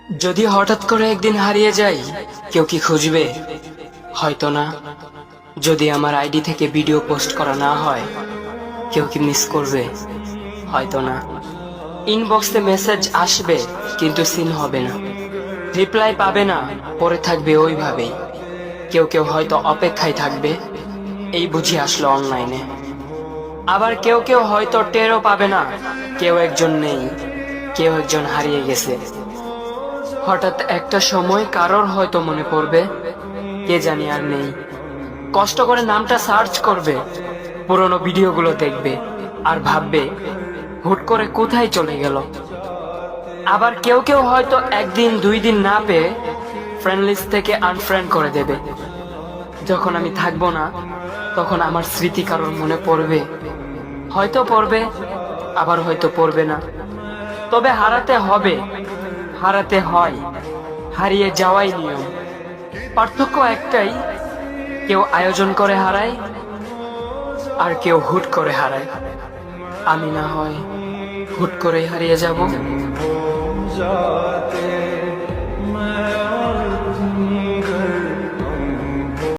যদি হঠাৎ করে একদিন হারিয়ে যাই, কেউ কি খুঁজবে? হয়তো না। যদি আমার আইডি থেকে ভিডিও পোস্ট করা না হয়, কেউ কি মিস করবে? হয়তো না। ইনবক্সে মেসেজ আসবে কিন্তু সিন হবে না, রিপ্লাই পাবে না, পরে থাকবে ওইভাবেই। কেউ কেউ হয়তো অপেক্ষায় থাকবে, এই বুঝি আসলো অনলাইনে। আবার কেউ কেউ হয়তো টেরও পাবে না, কেউ একজন নেই, কেউ একজন হারিয়ে গেছে। হঠাৎ একটা সময় কারোর হয়তো মনে পড়বে, কে জানি আর নেই। কষ্ট করে নামটা সার্চ করবে, পুরনো ভিডিওগুলো দেখবে আর ভাববে হুট করে কোথায় চলে গেল। আবার কেউ কেউ হয়তো একদিন দুই দিন না পেয়ে ফ্রেন্ড লিস্ট থেকে আনফ্রেন্ড করে দেবে। যখন আমি থাকবো না, তখন আমার স্মৃতি কারোর মনে পড়বে, হয়তো পড়বে, আবার হয়তো পড়বে না। তবে হারাতে হবে, হারাতে হয়, হারিয়ে যাওয়াই নিয়ম। পার্থক্য একটাই, কেউ আয়োজন করে হারায় আর কেউ হুট করে হারায়। আমি না হয় হুট করে হারিয়ে যাব।